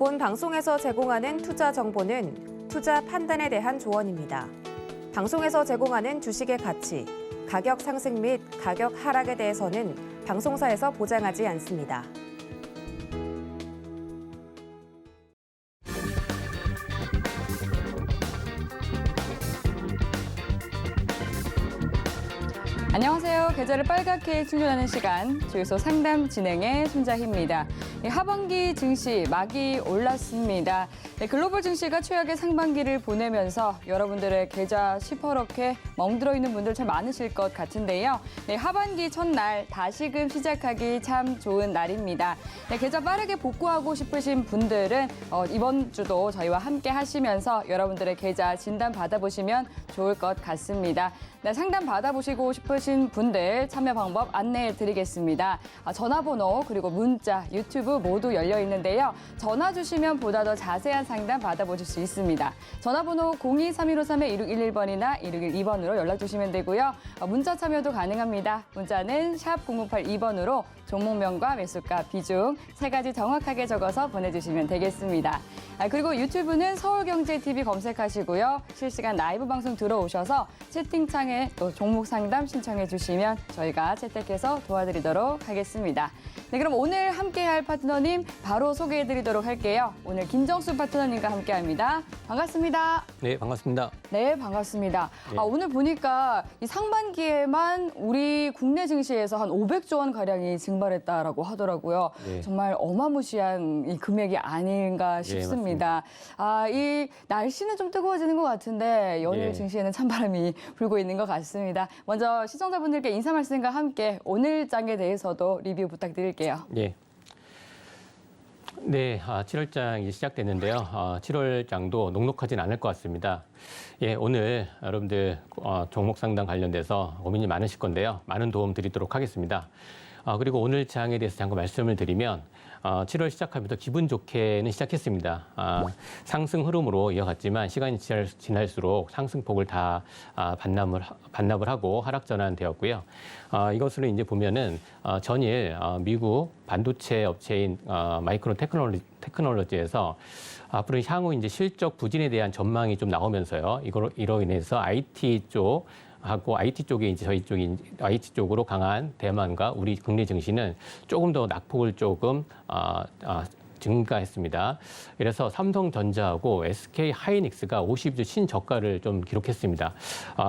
본 방송에서 제공하는 투자 정보는 투자 판단에 대한 조언입니다. 방송에서 제공하는 주식의 가치, 가격 상승 및 가격 하락에 대해서는 방송사에서 보장하지 않습니다. 안녕하세요. 계좌를 빨갛게 충전하는 시간, 주유소 상담 진행의 손자희입니다. 하반기 증시 막이 올랐습니다. 글로벌 증시가 최악의 상반기를 보내면서 여러분들의 계좌 시퍼렇게 멍들어 있는 분들 참 많으실 것 같은데요. 하반기 첫날 다시금 시작하기 참 좋은 날입니다. 계좌 빠르게 복구하고 싶으신 분들은 이번 주도 저희와 함께 하시면서 여러분들의 계좌 진단 받아보시면 좋을 것 같습니다. 상담 받아보시고 싶으신 분들 참여 방법 안내해 드리겠습니다. 전화번호 그리고 문자, 유튜브 모두 열려 있는데요. 전화 주시면 보다 더 자세한 상담 받아보실 수 있습니다. 전화번호 02-3153-1611번이나 1612번으로 연락 주시면 되고요. 문자 참여도 가능합니다. 문자는 샵 0082번으로 종목명과 매수가, 비중 세 가지 정확하게 적어서 보내주시면 되겠습니다. 그리고 유튜브는 서울경제TV 검색하시고요. 실시간 라이브 방송 들어오셔서 채팅창에 또 종목 상담 신청해 주시면 저희가 채택해서 도와드리도록 하겠습니다. 네, 그럼 오늘 함께할 파트너님 바로 소개해 드리도록 할게요. 오늘 김정수 파트너님과 함께합니다. 반갑습니다. 네, 반갑습니다. 네, 반갑습니다. 네. 오늘 보니까 이 상반기에만 우리 국내 증시에서 한 500조 원 가량이 증발했다라고 하더라고요. 네. 정말 어마무시한 이 금액이 아닌가 싶습니다. 이 날씨는 좀 뜨거워지는 것 같은데 연일 네. 증시에는 찬바람이 불고 있는 것 같습니다. 먼저 시청자분들께 인사 말씀과 함께 오늘 장에 대해서도 리뷰 부탁드릴게요. 네. 네, 7월장이 시작됐는데요. 7월장도 녹록하진 않을 것 같습니다. 예, 오늘 여러분들 종목 상담 관련돼서 고민이 많으실 건데요. 많은 도움 드리도록 하겠습니다. 그리고 오늘 장에 대해서 잠깐 말씀을 드리면 7월 시작하면서 기분 좋게는 시작했습니다. 상승 흐름으로 이어갔지만 시간이 지날수록 상승폭을 다 반납을 하고 하락 전환되었고요. 이것으로 이제 보면은 전일 미국 반도체 업체인 마이크론 테크놀로지에서 앞으로 향후 이제 실적 부진에 대한 전망이 좀 나오면서요. 이로 인해서 IT 쪽하고 IT 쪽에 이제 저희 쪽이 IT 쪽으로 강한 대만과 우리 국내 증시는 조금 더 낙폭을 조금 증가했습니다. 그래서 삼성전자하고 SK 하이닉스가 50주 신저가를 좀 기록했습니다.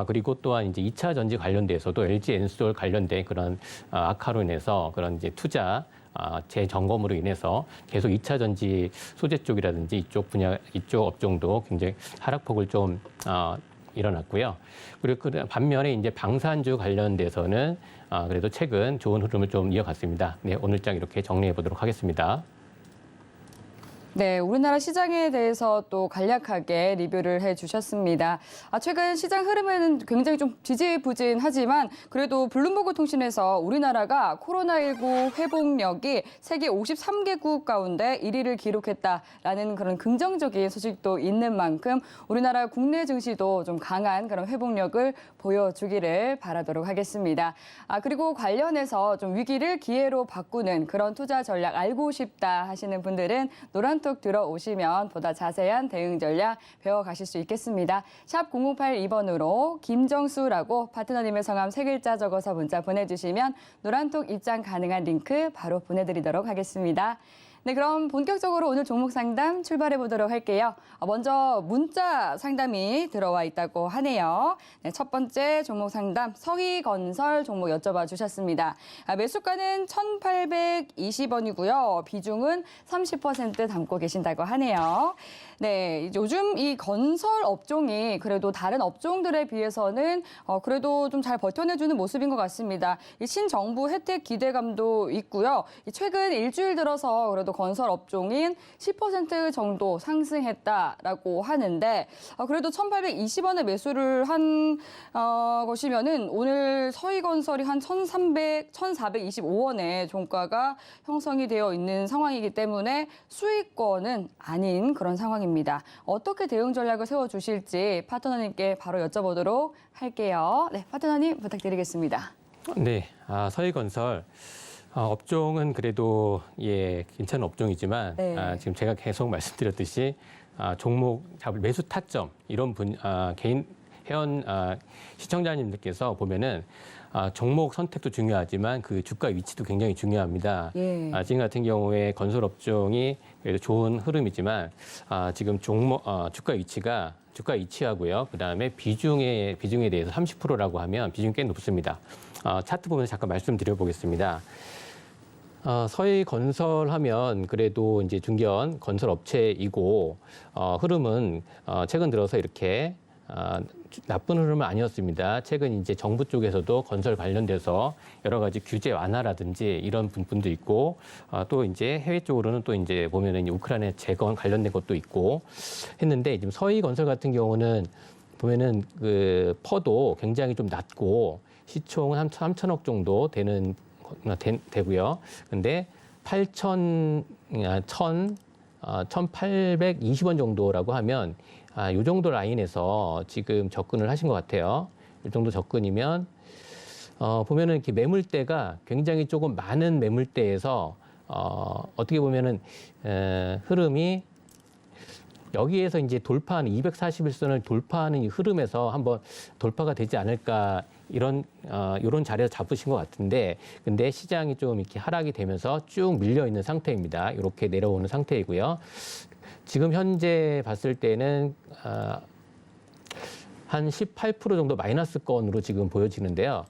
그리고 또한 이제 2차 전지 관련돼서도 LG 엔솔 관련된 그런 악화로 인해서 그런 이제 투자 재점검으로 인해서 계속 2차 전지 소재 쪽이라든지 이쪽 분야, 이쪽 업종도 굉장히 하락폭을 좀 일어났고요. 그리고 반면에 이제 방산주 관련돼서는 그래도 최근 좋은 흐름을 좀 이어갔습니다. 네, 오늘 장 이렇게 정리해 보도록 하겠습니다. 네, 우리나라 시장에 대해서 또 간략하게 리뷰를 해주셨습니다. 최근 시장 흐름은 굉장히 좀 지지부진하지만 그래도 블룸버그 통신에서 우리나라가 코로나19 회복력이 세계 53개국 가운데 1위를 기록했다라는 그런 긍정적인 소식도 있는 만큼 우리나라 국내 증시도 좀 강한 그런 회복력을 보여주기를 바라도록 하겠습니다. 그리고 관련해서 좀 위기를 기회로 바꾸는 그런 투자 전략 알고 싶다 하시는 분들은 노란톡 들어오시면 보다 자세한 대응 전략 배워가실 수 있겠습니다. 샵 0082번으로 김정수라고 파트너님의 성함 3글자 적어서 문자 보내주시면 노란톡 입장 가능한 링크 바로 보내드리도록 하겠습니다. 네, 그럼 본격적으로 오늘 종목 상담 출발해 보도록 할게요. 먼저 문자 상담이 들어와 있다고 하네요. 네, 첫 번째 종목 상담 서희건설 종목 여쭤봐 주셨습니다. 매수가는 1,820원이고요. 비중은 30% 담고 계신다고 하네요. 네, 요즘 이 건설 업종이 그래도 다른 업종들에 비해서는 그래도 좀 잘 버텨내주는 모습인 것 같습니다. 이 신정부 혜택 기대감도 있고요. 최근 일주일 들어서 그래도 건설 업종인 10% 정도 상승했다라고 하는데 그래도 1,820원에 매수를 한 것이면은 오늘 서희건설이 한 1,425원에 종가가 형성이 되어 있는 상황이기 때문에 수익권은 아닌 그런 상황입니다. 어떻게 대응 전략을 세워주실지 파트너님께 바로 여쭤보도록 할게요. 네, 파트너님 부탁드리겠습니다. 네, 서희건설 업종은 그래도 괜찮은 업종이지만 네. 지금 제가 계속 말씀드렸듯이 종목 매수 타점 이런 개인 회원 시청자님들께서 보면은 종목 선택도 중요하지만 그 주가 위치도 굉장히 중요합니다. 예. 지금 같은 경우에 건설 업종이 그래도 좋은 흐름이지만 지금 주가 위치하고요. 그다음에 비중에 대해서 30%라고 하면 비중이 꽤 높습니다. 차트 보면서 잠깐 말씀드려 보겠습니다. 서희 건설하면 그래도 이제 중견 건설 업체이고 흐름은 최근 들어서 이렇게 나쁜 흐름은 아니었습니다. 최근 이제 정부 쪽에서도 건설 관련돼서 여러 가지 규제 완화라든지 이런 부분도 있고 또 이제 해외 쪽으로는 또 이제 보면은 우크라이나 재건 관련된 것도 있고 했는데 지금 서희 건설 같은 경우는 보면은 그 퍼도 굉장히 좀 낮고 시총은 한 3천억 정도 되고요. 근데 1,820원 정도라고 하면 요 정도 라인에서 지금 접근을 하신 것 같아요. 이 정도 접근이면 보면은 이렇게 매물대가 굉장히 조금 많은 매물대에서 어떻게 보면은 흐름이 여기에서 이제 돌파하는 241선을 돌파하는 이 흐름에서 한번 돌파가 되지 않을까 이런 자리에서 잡으신 것 같은데 근데 시장이 좀 이렇게 하락이 되면서 쭉 밀려 있는 상태입니다. 이렇게 내려오는 상태이고요. 지금 현재 봤을 때는 한 18% 정도 마이너스권으로 지금 보여지는데요.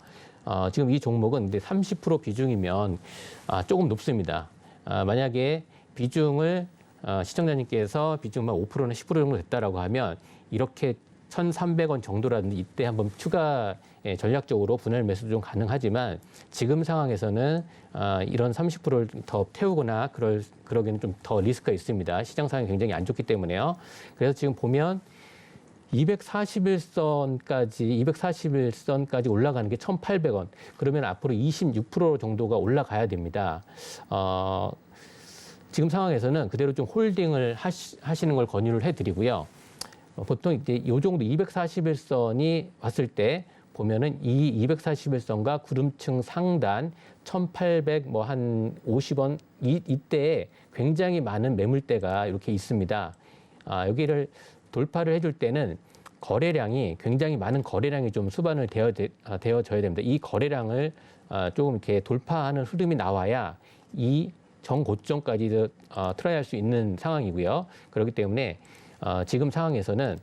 지금 이 종목은 근데 30% 비중이면 조금 높습니다. 만약에 비중을 시청자님께서 비중만 5%나 10% 정도 됐다라고 하면 이렇게 1,300원 정도라든지 이때 한번 추가 전략적으로 분할 매수도 좀 가능하지만 지금 상황에서는 이런 30%를 더 태우거나 그러기는 좀 더 리스크가 있습니다. 시장 상황이 굉장히 안 좋기 때문에요. 그래서 지금 보면 241선까지 올라가는 게 1,800원. 그러면 앞으로 26% 정도가 올라가야 됩니다. 지금 상황에서는 그대로 좀 홀딩을 하시는 걸 권유를 해드리고요. 보통 이제 이 정도 241선이 왔을 때 보면은 이 241선과 구름층 상단 1,800 뭐 한 50원 이때에 굉장히 많은 매물대가 이렇게 있습니다. 여기를 돌파를 해줄 때는 거래량이 굉장히 많은 거래량이 좀 수반을 되어져야 됩니다. 이 거래량을 조금 이렇게 돌파하는 흐름이 나와야 이 정고점까지도 트라이할 수 있는 상황이고요. 그렇기 때문에 지금 상황에서는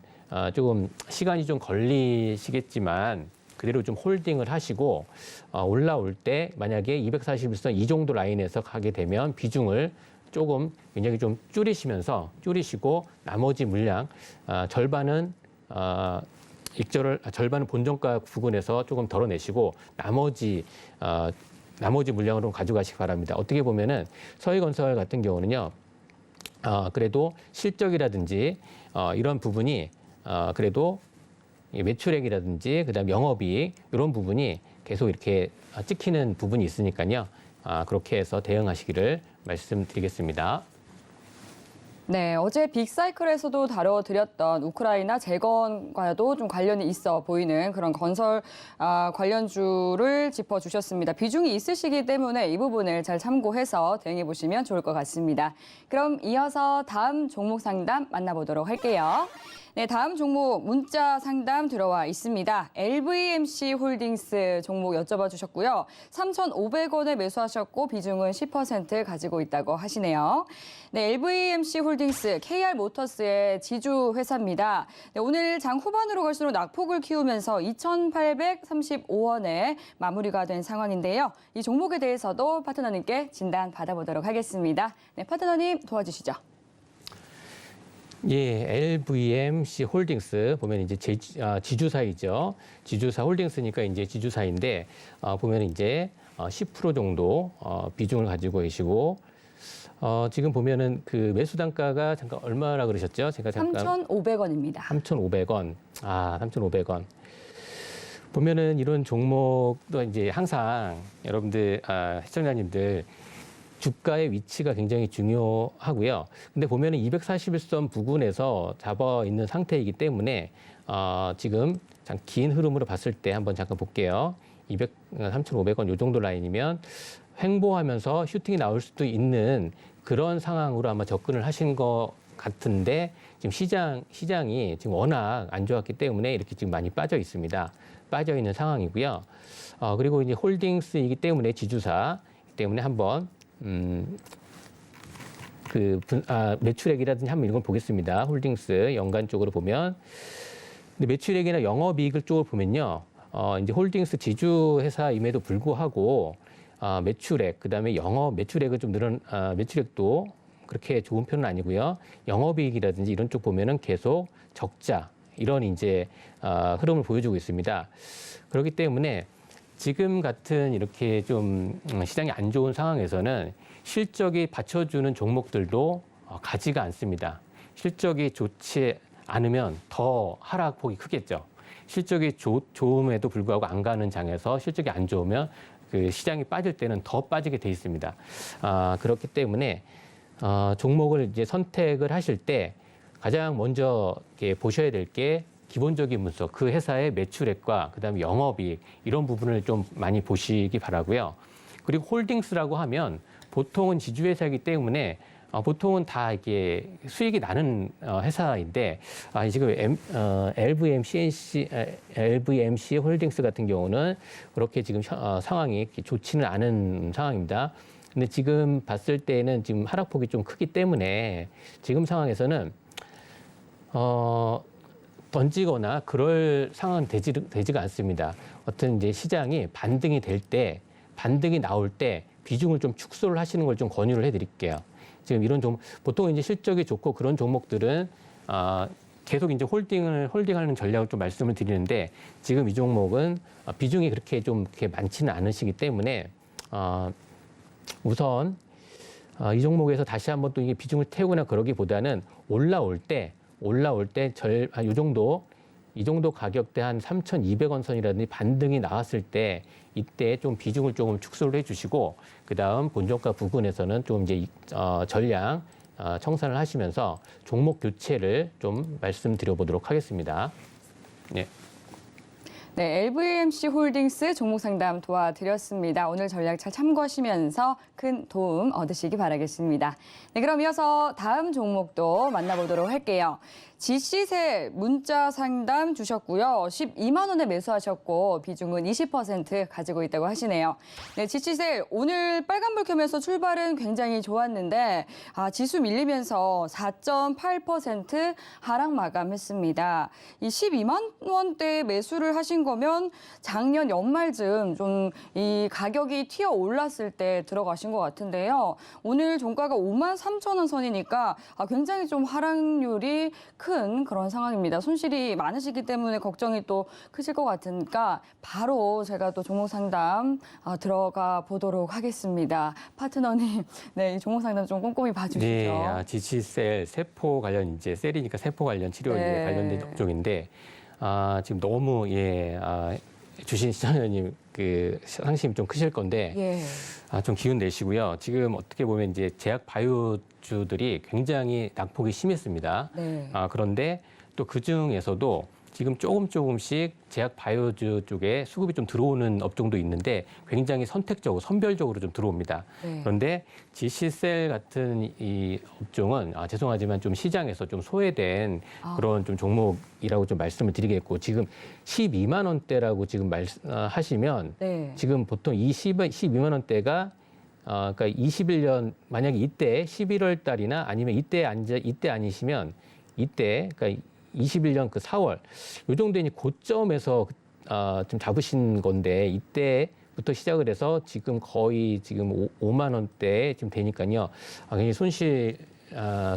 조금 시간이 좀 걸리시겠지만 그대로 좀 홀딩을 하시고 올라올 때 만약에 241선 이 정도 라인에서 가게 되면 비중을 조금 굉장히 좀 줄이시고 나머지 물량 절반은 절반은 본정가 부근에서 조금 덜어내시고 나머지 물량으로 가져가시기 바랍니다. 어떻게 보면은 서희건설 같은 경우는요, 그래도 실적이라든지 이런 부분이 그래도 매출액이라든지 그다음 영업이익 이런 부분이 계속 이렇게 찍히는 부분이 있으니까요. 그렇게 해서 대응하시기를 말씀드리겠습니다. 네, 어제 빅사이클에서도 다뤄드렸던 우크라이나 재건과도 좀 관련이 있어 보이는 그런 건설 관련주를 짚어주셨습니다. 비중이 있으시기 때문에 이 부분을 잘 참고해서 대응해 보시면 좋을 것 같습니다. 그럼 이어서 다음 종목 상담 만나보도록 할게요. 네, 다음 종목 문자 상담 들어와 있습니다. LVMC 홀딩스 종목 여쭤봐 주셨고요. 3,500원에 매수하셨고 비중은 10% 가지고 있다고 하시네요. 네, LVMC 홀딩스 KR모터스의 지주 회사입니다. 네, 오늘 장 후반으로 갈수록 낙폭을 키우면서 2,835원에 마무리가 된 상황인데요. 이 종목에 대해서도 파트너님께 진단 받아보도록 하겠습니다. 네, 파트너님 도와주시죠. 예, LVMC 홀딩스 보면 이제 지주사이죠. 지주사 홀딩스니까 이제 지주사인데 보면 이제 10% 정도 비중을 가지고 계시고 지금 보면은 그 매수 단가가 잠깐 얼마라 그러셨죠? 제가 잠깐 3,500원입니다. 3,500원. 3,500원. 보면은 이런 종목도 이제 항상 여러분들 시청자님들 주가의 위치가 굉장히 중요하고요. 근데 보면은 241선 부근에서 잡아 있는 상태이기 때문에 지금 긴 흐름으로 봤을 때 한번 잠깐 볼게요. 3,500원 요 정도 라인이면 횡보하면서 슈팅이 나올 수도 있는 그런 상황으로 아마 접근을 하신 것 같은데 지금 시장이 지금 워낙 안 좋았기 때문에 이렇게 지금 많이 빠져 있습니다. 빠져 있는 상황이고요. 그리고 이제 홀딩스이기 때문에 지주사 때문에 한번 매출액이라든지 한번 이런 걸 보겠습니다. 홀딩스 연간 쪽으로 보면 근데 매출액이나 영업이익을 쪽을 보면요. 이제 홀딩스 지주 회사임에도 불구하고 매출액 그다음에 영업 매출액은 좀 매출액도 그렇게 좋은 편은 아니고요. 영업이익이라든지 이런 쪽 보면은 계속 적자 이런 이제 흐름을 보여주고 있습니다. 그렇기 때문에 지금 같은 이렇게 좀 시장이 안 좋은 상황에서는 실적이 받쳐주는 종목들도 가지가 않습니다. 실적이 좋지 않으면 더 하락폭이 크겠죠. 실적이 좋음에도 불구하고 안 가는 장에서 실적이 안 좋으면 그 시장이 빠질 때는 더 빠지게 돼 있습니다. 그렇기 때문에 종목을 이제 선택을 하실 때 가장 먼저 이렇게 보셔야 될 게 기본적인 문서, 그 회사의 매출액과 그다음에 영업이익 이런 부분을 좀 많이 보시기 바라고요. 그리고 홀딩스라고 하면 보통은 지주회사이기 때문에 보통은 다 이게 수익이 나는 회사인데 지금 LVMC 홀딩스 같은 경우는 그렇게 지금 상황이 좋지는 않은 상황입니다. 근데 지금 봤을 때는 지금 하락폭이 좀 크기 때문에 지금 상황에서는 던지거나 그럴 상황은 되지가 않습니다. 어떤 이제 시장이 반등이 될 때, 반등이 나올 때 비중을 좀 축소를 하시는 걸 좀 권유를 해드릴게요. 지금 이런 보통 이제 실적이 좋고 그런 종목들은 계속 이제 홀딩하는 전략을 좀 말씀을 드리는데 지금 이 종목은 비중이 그렇게 좀 그렇게 많지는 않으시기 때문에 우선 이 종목에서 다시 한번 또 이게 비중을 태우거나 그러기보다는 올라올 때 이 정도 가격대 한 3,200원 선이라든지 반등이 나왔을 때 이때 좀 비중을 조금 축소를 해주시고 그다음 본저가 부근에서는 좀 이제 전량 청산을 하시면서 종목 교체를 좀 말씀드려 보도록 하겠습니다. 네. 네, LVMC 홀딩스 종목 상담 도와드렸습니다. 오늘 전략 잘 참고하시면서 큰 도움 얻으시기 바라겠습니다. 네, 그럼 이어서 다음 종목도 만나보도록 할게요. GC세 문자 상담 주셨고요. 12만 원에 매수하셨고 비중은 20% 가지고 있다고 하시네요. 네, GC세 오늘 빨간불 켜면서 출발은 굉장히 좋았는데 지수 밀리면서 4.8% 하락 마감했습니다. 이 12만 원대 매수를 하신 거면 작년 연말쯤 좀 이 가격이 튀어 올랐을 때 들어가신 것 같은데요. 오늘 종가가 53,000원 선이니까 굉장히 좀 하락률이 큰 그런 상황입니다. 손실이 많으시기 때문에 걱정이 또 크실 것 같으니까 바로 제가 또 종목 상담 들어가 보도록 하겠습니다. 파트너님, 네, 이 종목 상담 좀 꼼꼼히 봐주시죠. 네, 지치셀 세포 관련 이제 셀이니까 세포 관련 치료에 관련된 업종인데 지금 너무 주신 시청자님 그 상심이 좀 크실 건데 좀 기운 내시고요. 지금 어떻게 보면 이제 제약 바이오주들이 굉장히 낙폭이 심했습니다. 네. 그런데 또 그 중에서도 지금 조금씩 제약 바이오주 쪽에 수급이 좀 들어오는 업종도 있는데 굉장히 선택적으로 선별적으로 좀 들어옵니다. 네. 그런데 GC셀 같은 이 업종은 죄송하지만 좀 시장에서 좀 소외된 그런 좀 종목이라고 좀 말씀을 드리겠고 지금 12만 원대라고 지금 하시면 네. 지금 보통 12만 원대가 그러니까 21년 만약에 이때 11월 달이나 아니면 이때 아니시면 이때 그러니까 21년 그 4월 요 정도 이제 고점에서 좀 잡으신 건데 이때부터 시작을 해서 지금 거의 지금 5만 원대 지금 되니까요. 굉장히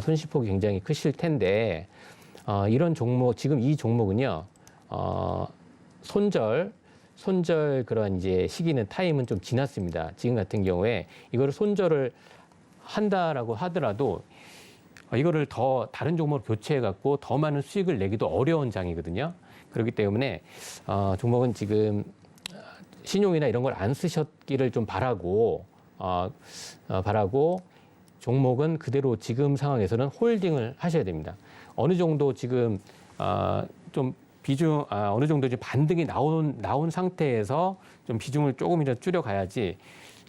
손실폭이 굉장히 크실 텐데 이런 종목 지금 이 종목은요. 손절 그런 이제 시기는 타임은 좀 지났습니다. 지금 같은 경우에 이거를 손절을 한다라고 하더라도 이거를 더 다른 종목으로 교체해갖고 더 많은 수익을 내기도 어려운 장이거든요. 그렇기 때문에 종목은 지금 신용이나 이런 걸 안 쓰셨기를 좀 바라고 종목은 그대로 지금 상황에서는 홀딩을 하셔야 됩니다. 어느 정도 지금 좀 비중 어느 정도 이제 반등이 나온 상태에서 좀 비중을 조금이라도 줄여가야지.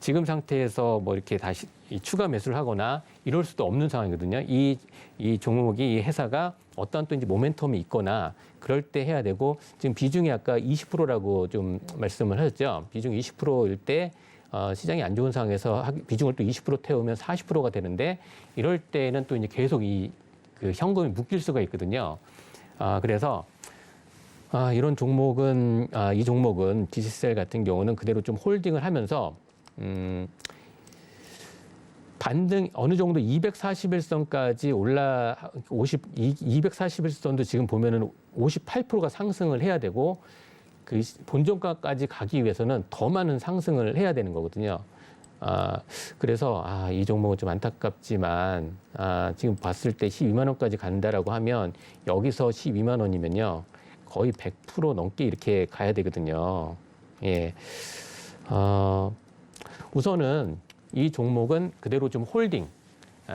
지금 상태에서 뭐 이렇게 다시 이 추가 매수를 하거나 이럴 수도 없는 상황이거든요. 이 종목이 이 회사가 어떤 또 이제 모멘텀이 있거나 그럴 때 해야 되고 지금 비중이 아까 20%라고 좀 말씀을 하셨죠. 비중 20%일 때 시장이 안 좋은 상황에서 비중을 또 20% 태우면 40%가 되는데 이럴 때는 또 이제 계속 그 현금이 묶일 수가 있거든요. 그래서 이런 종목은 이 종목은 디지셀 같은 경우는 그대로 좀 홀딩을 하면서 반등 어느 정도 241선까지 241선도 지금 보면은 58%가 상승을 해야 되고 그 본전가까지 가기 위해서는 더 많은 상승을 해야 되는 거거든요. 그래서 이 종목은 좀 안타깝지만 지금 봤을 때 12만 원까지 간다라고 하면 여기서 12만 원이면요 거의 100% 넘게 이렇게 가야 되거든요. 예. 우선은 이 종목은 그대로 좀 홀딩.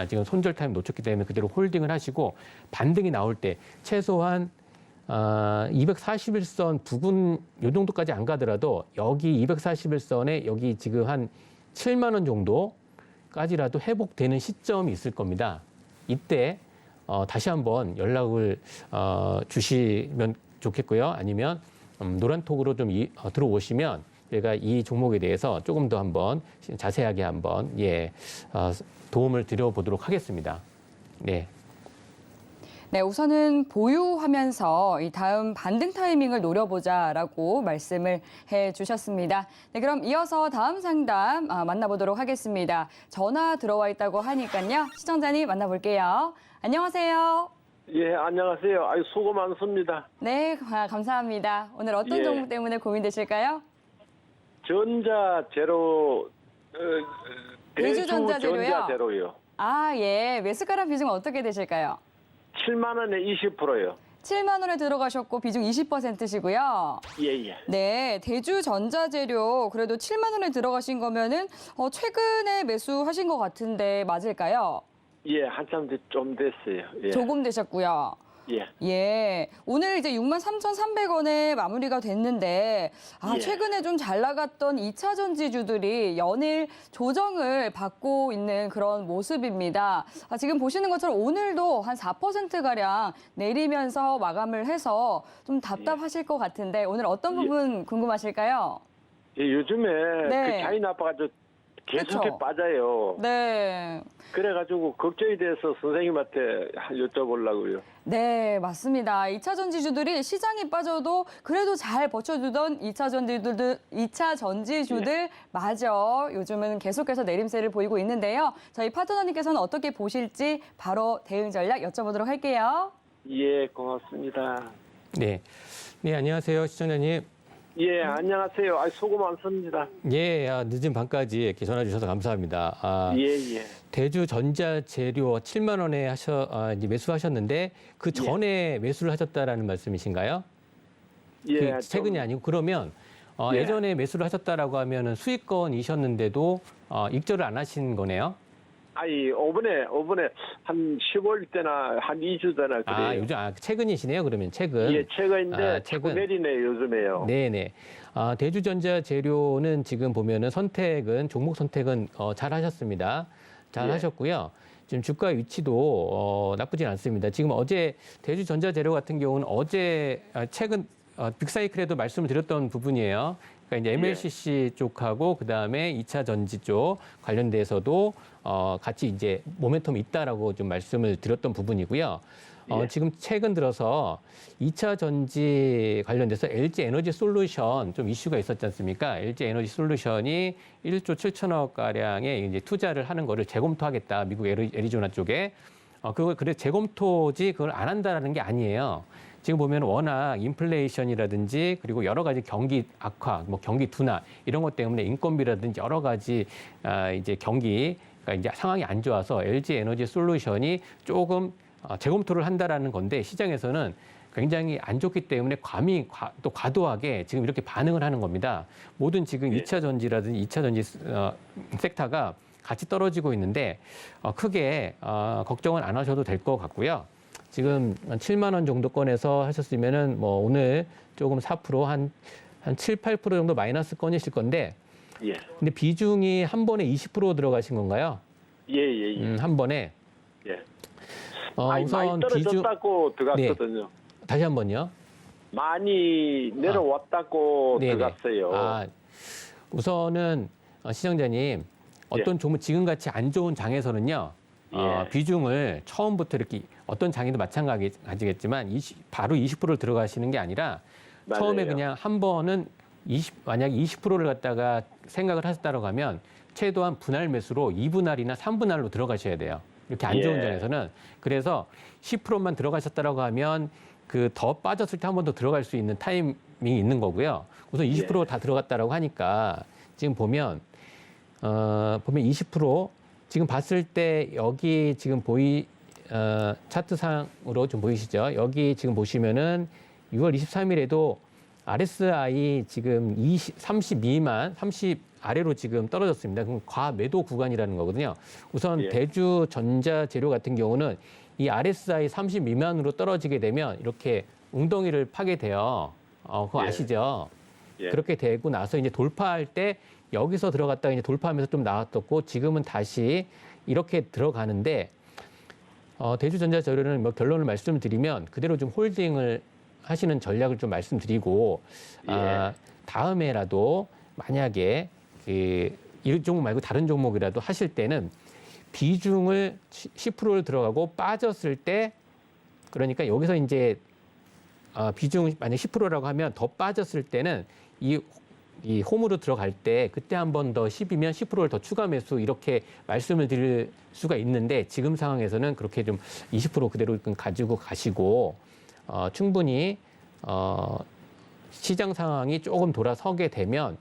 지금 손절 타임 놓쳤기 때문에 그대로 홀딩을 하시고 반등이 나올 때 최소한 241선 부근 요 정도까지 안 가더라도 여기 241선에 여기 지금 한 7만 원 정도까지라도 회복되는 시점이 있을 겁니다. 이때 다시 한번 연락을 주시면 좋겠고요. 아니면 노란톡으로 좀 들어오시면 제가 이 종목에 대해서 조금 더 한번 자세하게 한번 도움을 드려보도록 하겠습니다. 네. 네, 우선은 보유하면서 이 다음 반등 타이밍을 노려보자라고 말씀을 해주셨습니다. 네, 그럼 이어서 다음 상담 만나보도록 하겠습니다. 전화 들어와 있다고 하니까요. 시청자님 만나볼게요. 안녕하세요. 예, 안녕하세요. 수고 많습니다. 네, 감사합니다. 오늘 어떤 종목 때문에 고민되실까요? 전자제로, 대주전자재료요? 대주전자제로요. 예. 매수가랑 비중 어떻게 되실까요? 7만 원에 20%요. 7만 원에 들어가셨고 비중 20%시고요. 예. 네, 대주전자재료 그래도 7만 원에 들어가신 거면은 최근에 매수하신 것 같은데 맞을까요? 예, 한참 좀 됐어요. 예. 조금 되셨고요. 예. 오늘 이제 63,300원에 마무리가 됐는데 예. 최근에 좀 잘 나갔던 2차 전지주들이 연일 조정을 받고 있는 그런 모습입니다. 지금 보시는 것처럼 오늘도 한 4%가량 내리면서 마감을 해서 좀 답답하실 것 같은데 오늘 어떤 부분 궁금하실까요? 예, 요즘에 네. 그 차이나빠가 계속 그쵸? 빠져요. 네. 그래가지고 걱정이 돼서 선생님한테 여쭤보려고요. 네, 맞습니다. 2차 전지주들이 시장이 빠져도 그래도 잘 버텨주던 2차 전지주들 맞아. 요즘은 계속해서 내림세를 보이고 있는데요. 저희 파트너님께서는 어떻게 보실지 바로 대응 전략 여쭤보도록 할게요. 예, 고맙습니다. 네. 네, 안녕하세요. 시청자님. 예, 안녕하세요. 수고 많습니다. 예, 늦은 밤까지 이렇게 전화 주셔서 감사합니다. 예. 대주전자재료 7만 원에 이제 매수하셨는데 그 전에 매수를 하셨다라는 말씀이신가요? 예. 최근이 아니고 그러면 예. 예전에 매수를 하셨다라고 하면은 수익권이셨는데도 익절을 안 하신 거네요? 오번에 한 10월 때나 한 2주 때나 그래요. 요즘 최근이시네요. 그러면 최근. 예, 최근인데 최근. 자꾸 내리네 요즘에요. 네네. 대주전자 재료는 지금 보면은 종목 선택은 잘 하셨습니다. 잘 예. 하셨고요. 지금 주가 위치도 나쁘진 않습니다. 지금 어제 대주전자 재료 같은 경우는 최근 빅사이클에도 말씀을 드렸던 부분이에요. 그러니까 이제 MLCC 쪽하고 그다음에 2차 전지 쪽 관련돼서도 같이 이제 모멘텀이 있다라고 좀 말씀을 드렸던 부분이고요. 지금 최근 들어서 2차 전지 관련돼서 LG 에너지 솔루션 좀 이슈가 있었지 않습니까? LG 에너지 솔루션이 1조 7천억 가량의 이제 투자를 하는 거를 재검토하겠다. 미국 애리조나 쪽에. 그래 재검토지 그걸 안 한다라는 게 아니에요. 지금 보면 워낙 인플레이션이라든지 그리고 여러 가지 경기 악화, 경기 둔화 이런 것 때문에 인건비라든지 여러 가지 이제 경기가 이제 상황이 안 좋아서 LG 에너지 솔루션이 조금 재검토를 한다라는 건데 시장에서는 굉장히 안 좋기 때문에 또 과도하게 지금 이렇게 반응을 하는 겁니다. 모든 지금 2차 전지라든지 2차 전지 섹터가 같이 떨어지고 있는데 크게 걱정은 안 하셔도 될 것 같고요. 지금 7만 원 정도권에서 하셨으면은 오늘 조금 4% 한 7, 8% 정도 마이너스 건이실 건데 예. 근데 비중이 한 번에 20% 들어가신 건가요? 예. 한 번에. 예. 우선 많이 떨어졌다고 들어갔거든요. 다시 한 번요. 많이 내려왔다고 네네. 들어갔어요. 우선은 시청자님 어떤 종목 지금같이 안 좋은 장에서는요. 예. 비중을 처음부터 이렇게 어떤 장에도 마찬가지겠지만 바로 20%를 들어가시는 게 아니라 맞아요. 처음에 그냥 한 번은 만약에 20%를 갖다가 생각을 하셨다고 하면 최소한 분할 매수로 2분할이나 3분할로 들어가셔야 돼요. 이렇게 안 좋은 예. 장에서는. 그래서 10%만 들어가셨다고 하면 그 더 빠졌을 때 한 번 더 들어갈 수 있는 타이밍이 있는 거고요. 우선 20% 다 들어갔다라고 하니까 지금 보면 20% 지금 봤을 때 여기 지금 차트상으로 좀 보이시죠? 여기 지금 보시면은 6월 23일에도 RSI 지금 30 미만, 30 아래로 지금 떨어졌습니다. 그럼 과매도 구간이라는 거거든요. 우선 예. 대주 전자재료 같은 경우는 이 RSI 30 미만으로 떨어지게 되면 이렇게 웅덩이를 파게 돼요. 그거 예. 아시죠? 예. 그렇게 되고 나서 이제 돌파할 때 여기서 들어갔다가 이제 돌파하면서 좀 나왔었고 지금은 다시 이렇게 들어가는데 대주전자재료는 뭐 결론을 말씀드리면 그대로 좀 홀딩을 하시는 전략을 좀 말씀드리고 예. 다음에라도 만약에 이 종목 말고 다른 종목이라도 하실 때는 비중을 10%를 들어가고 빠졌을 때 그러니까 여기서 이제 비중 만약 10%라고 하면 더 빠졌을 때는 이 홈으로 들어갈 때 그때 한 번 더 10이면 10%를 더 추가 매수 이렇게 말씀을 드릴 수가 있는데 지금 상황에서는 그렇게 좀 20% 그대로 가지고 가시고 충분히 시장 상황이 조금 돌아서게 되면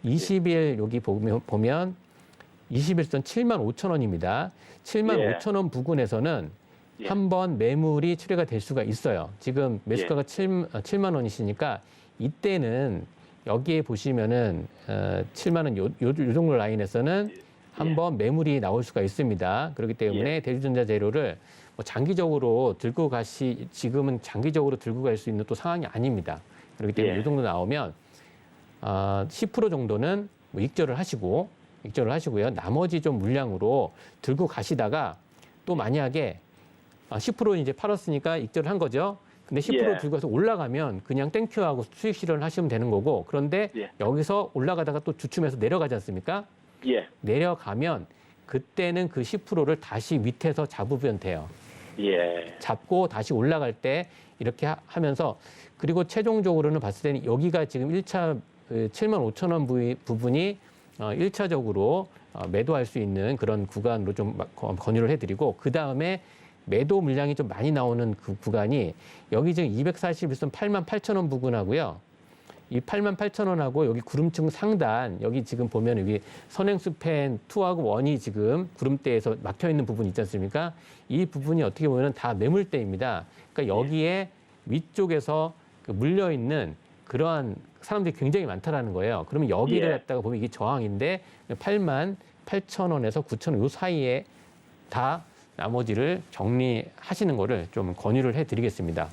20일 여기 보면 21선 75,000원입니다. 75,000원 부근에서는 예. 한번 매물이 출회가 될 수가 있어요. 지금 매수가가 7만 원이시니까 이때는 여기에 보시면은 7만 원 요 정도 라인에서는 한번 매물이 나올 수가 있습니다. 그렇기 때문에 대주전자 재료를 뭐 장기적으로 지금은 장기적으로 들고 갈 수 있는 또 상황이 아닙니다. 그렇기 때문에 이 정도 나오면 10% 정도는 뭐 익절을 하시고요. 나머지 좀 물량으로 들고 가시다가 또 만약에 10% 이제 팔았으니까 익절을 한 거죠. 근데 10% 들고 가서 올라가면 그냥 땡큐하고 수익 실현을 하시면 되는 거고 그런데 여기서 올라가다가 또 주춤해서 내려가지 않습니까? 예. 내려가면 그때는 그 10%를 다시 밑에서 잡으면 돼요. 예. 잡고 다시 올라갈 때 이렇게 하면서 그리고 최종적으로는 봤을 때는 여기가 지금 1차 75,000원 부분이 1차적으로 매도할 수 있는 그런 구간으로 좀 권유를 해드리고 그 다음에 매도 물량이 좀 많이 나오는 그 구간이 여기 지금 241선 88,000원 부근하고요. 이 88,000원하고 여기 구름층 상단 여기 지금 보면 여기 선행스팬 2하고 1이 지금 구름대에서 막혀 있는 부분 있지 않습니까? 이 부분이 어떻게 보면 다 매물대입니다. 그러니까 여기에 위쪽에서 물려 있는 그러한 사람들이 굉장히 많다라는 거예요. 그러면 여기를 갖다가 보면 이게 저항인데 88,000원에서 9,000원 요 사이에 다 나머지를 정리하시는 거를 좀 권유를 해드리겠습니다.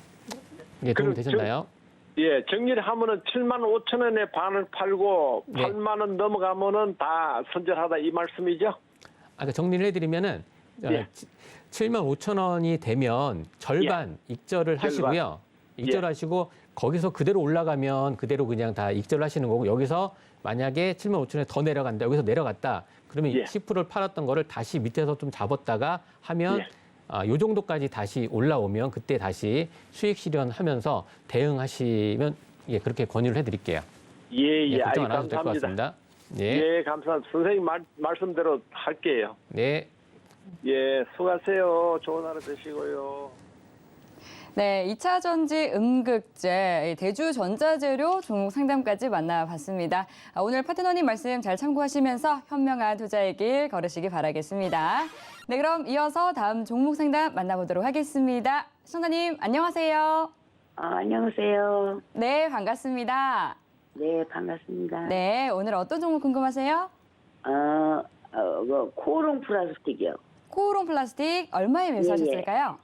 예, 도움이 되셨나요? 예, 정리를 하면은 75,000원에 반을 팔고 8만 원 넘어가면은 다 손절하다 이 말씀이죠? 아까 정리를 해드리면은 75,000원이 되면 절반 익절을 하시고요. 익절하시고 거기서 그대로 올라가면 그대로 그냥 다 익절을 하시는 거고 여기서 만약에 75,000원에 더 내려간다. 여기서 내려갔다. 그러면 10%를 팔았던 거를 다시 밑에서 좀 잡았다가 하면 요 정도까지 다시 올라오면 그때 다시 수익 실현하면서 대응하시면 그렇게 권유를 해드릴게요. 걱정 안 하셔도 될 것 같습니다. 예, 감사합니다. 선생님 말씀대로 할게요. 네. 예, 수고하세요. 좋은 하루 되시고요. 네, 2차 전지 음극재, 대주전자재료 종목 상담까지 만나봤습니다. 오늘 파트너님 말씀 잘 참고하시면서 현명한 투자의 길 걸으시기 바라겠습니다. 네, 그럼 이어서 다음 종목 상담 만나보도록 하겠습니다. 시청자님, 안녕하세요. 안녕하세요. 네, 반갑습니다. 네, 반갑습니다. 네, 오늘 어떤 종목 궁금하세요? 코오롱 플라스틱이요. 코오롱 플라스틱 얼마에 매수하셨을까요?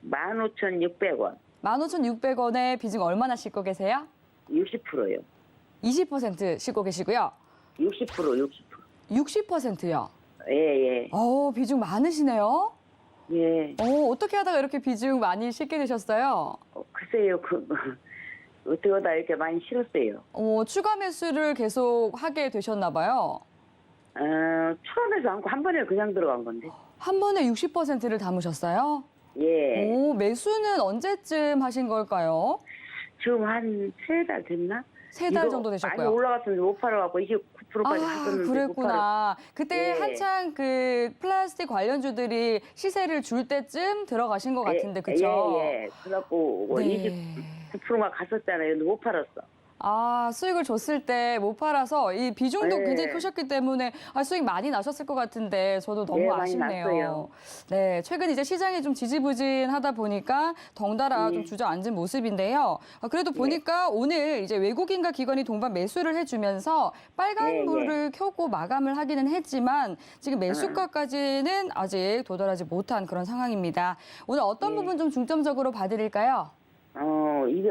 15,600원. 15,600원에 비중 얼마나 싣고 계세요? 60%요. 20% 싣고 계시고요. 60%. 60%요. 예, 예. 비중 많으시네요. 예. 어떻게 하다가 이렇게 비중 많이 싣게 되셨어요? 글쎄요, 어떻게 하다 이렇게 많이 실었어요. 추가 매수를 계속 하게 되셨나 봐요. 처음에서 않고 한 번에 그냥 들어간 건데. 한 번에 60%를 담으셨어요? 예. 매수는 언제쯤 하신 걸까요? 지금 한 3달 됐나? 3달 이거 정도 많이 되셨고요. 올라갔는데 못 팔아갖고 29%까지 갔었는데 못 그랬구나. 그때 예. 한창 그 플라스틱 관련주들이 시세를 줄 때쯤 들어가신 것 팔았- 같은데, 그쵸? 예. 그래갖고 네. 29%가 갔었잖아요. 근데 못 팔았어. 수익을 줬을 때 못 팔아서 이 비중도 네. 굉장히 크셨기 때문에 수익 많이 나셨을 것 같은데 저도 너무 네, 많이 아쉽네요. 났어요. 네, 최근 이제 시장이 좀 지지부진하다 보니까 덩달아 좀 주저앉은 모습인데요. 그래도 보니까 오늘 이제 외국인과 기관이 동반 매수를 해주면서 빨간불을 켜고 마감을 하기는 했지만 지금 매수가까지는 아직 도달하지 못한 그런 상황입니다. 오늘 어떤 부분 좀 중점적으로 봐드릴까요? 이게